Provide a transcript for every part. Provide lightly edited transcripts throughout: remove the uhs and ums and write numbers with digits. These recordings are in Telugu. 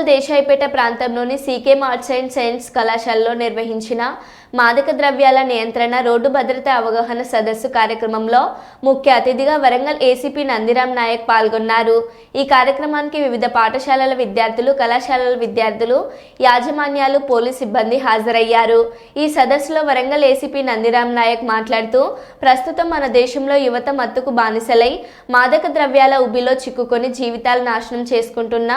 వరంగల్ దేశాయిపేట ప్రాంతంలోని సీకే ఆర్ట్స్ అండ్ సైన్స్ కళాశాలలో నిర్వహించిన మాదక ద్రవ్యాల నియంత్రణ రోడ్డు భద్రత అవగాహన సదస్సు కార్యక్రమంలో ముఖ్య అతిథిగా వరంగల్ ఏసీపీ నందిరామ్ నాయక్ పాల్గొన్నారు. ఈ కార్యక్రమానికి వివిధ పాఠశాలల విద్యార్థులు, కళాశాలల విద్యార్థులు, యాజమాన్యాలు, పోలీస్ సిబ్బంది హాజరయ్యారు. ఈ సదస్సులో వరంగల్ ఏసీపీ నందిరామ్ నాయక్ మాట్లాడుతూ, ప్రస్తుతం మన దేశంలో యువత మత్తుకు బానిసలై మాదక ద్రవ్యాల ఉబిలో చిక్కుకొని జీవితాలు నాశనం చేసుకుంటున్న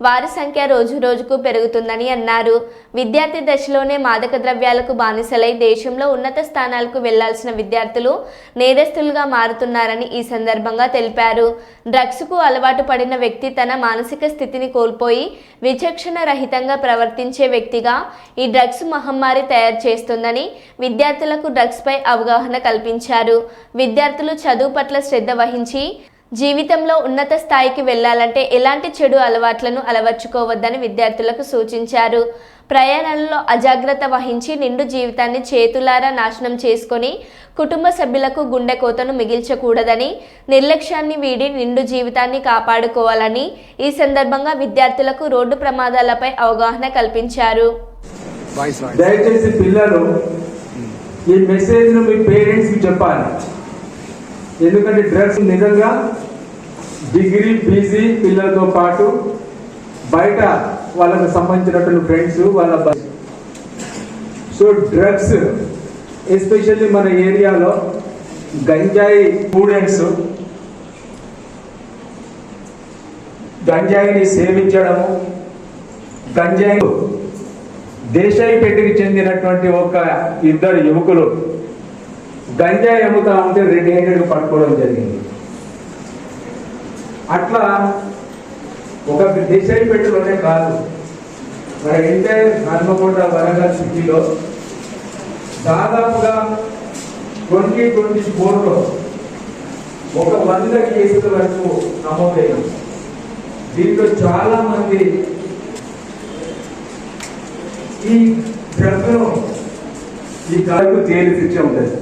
వారి సంఖ్య రోజు రోజుకు పెరుగుతుందని అన్నారు. విద్యార్థి దశలోనే మాదక ద్రవ్యాలకు బానిసలై దేశంలో ఉన్నత స్థానాలకు వెళ్లాల్సిన విద్యార్థులు నేరస్తులుగా మారుతున్నారని ఈ సందర్భంగా తెలిపారు. డ్రగ్స్కు అలవాటు పడిన వ్యక్తి తన మానసిక స్థితిని కోల్పోయి విచక్షణ రహితంగా ప్రవర్తించే వ్యక్తిగా ఈ డ్రగ్స్ మహమ్మారి తయారు చేస్తుందని విద్యార్థులకు డ్రగ్స్పై అవగాహన కల్పించారు. విద్యార్థులు చదువు పట్ల శ్రద్ధ వహించి జీవితంలో ఉన్నత స్థాయికి వెళ్లాలంటే ఎలాంటి చెడు అలవాట్లను అలవర్చుకోవద్దని విద్యార్థులకు సూచించారు. ప్రయాణాలలో అజాగ్రత్త వహించి నిండు జీవితాన్ని చేతులారా నాశనం చేసుకొని కుటుంబ సభ్యులకు గుండె కోతను మిగిల్చకూడదని, నిర్లక్ష్యాన్ని వీడి నిండు జీవితాన్ని కాపాడుకోవాలని ఈ సందర్భంగా విద్యార్థులకు రోడ్డు ప్రమాదాలపై అవగాహన కల్పించారు. దయచేసి పిల్లలు ఈ మెసేజ్ ను మీ పేరెంట్స్ కి చెప్పాలి. ఎందుకంటే డ్రగ్స్ నిజంగా డిగ్రీ పీజీ పిల్లలతో పాటు బయట వాళ్ళకు సంబంధించినటువంటి ఫ్రెండ్స్ వాళ్ళ సో డ్రగ్స్ ఎస్పెషల్లీ మన ఏరియాలో గంజాయి స్టూడెంట్స్ గంజాయిని సేవించడము, గంజాయి దేశాయిపేటకి చెందినటువంటి ఒక ఇద్దరు యువకులు గంజాయి అమ్ముతా ఉంటే రెడ్ హ్యాండెడ్ పట్టుకోవడం జరిగింది. అట్లా ఒక దేశాయిపేటలోనే కాదు, మన ఎంటైర్ హన్మకొండ వరంగల్ సిటీలో దాదాపుగా 2024లో ఒక 100 కేసుల వరకు నమోదైంది. దీంట్లో చాలా మంది ఈ డ్రగ్ను ఈ కాలకు జైలు శిక్ష ఉంటుంది.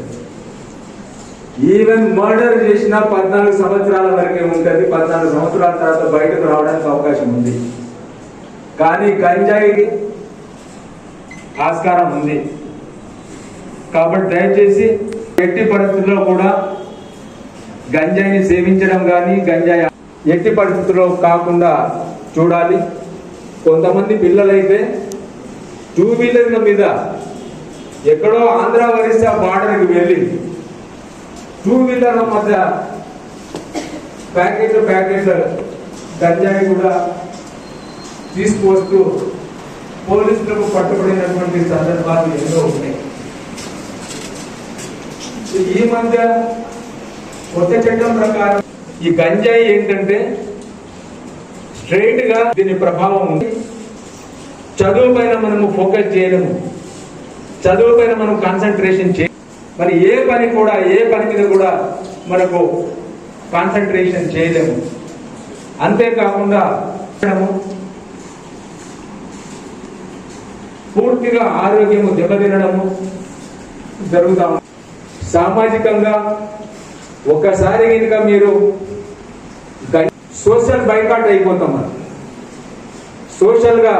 ఈవెన్ మర్డర్ చేసిన 14 సంవత్సరాల వరకే ఉంటుంది. 14 సంవత్సరాల తర్వాత బయటకు రావడానికి అవకాశం ఉంది. కానీ గంజాయికి ఆస్కారం ఉంది. కాబట్టి దయచేసి ఎట్టి పరిస్థితుల్లో కూడా గంజాయిని సేవించడం కానీ గంజాయి ఎట్టి పరిస్థితుల్లో కాకుండా చూడాలి. కొంతమంది పిల్లలైతే 2 వీలర్ల మీద ఎక్కడో ఆంధ్ర ఒరిస్సా బార్డర్కి వెళ్ళి 2 వీలర్ల మధ్య ప్యాకెట్ల గంజాయి కూడా తీసుకువస్తూ పోలీసులకు పట్టుబడినటువంటి సందర్భాలు ఎన్నో ఉన్నాయి. ఈ మధ్య కొత్త చట్టం ప్రకారం ఈ గంజాయి ఏంటంటే స్ట్రైట్ గా దీని ప్రభావం ఉంది. చదువు పైన మనము ఫోకస్ చేయలేము, చదువు పైన మనం కాన్సన్ట్రేషన్ చేయ మరి ఏ పని మీద కూడా మనకు కాన్సన్ట్రేషన్ చేయలేము. అంతేకాకుండా పూర్తిగా ఆరోగ్యము దెబ్బతినడము జరుగుతా ఉంది. సామాజికంగా ఒక్కసారి కనుక మీరు సోషల్ బైకాట్ అయిపోతాం. సోషల్ గా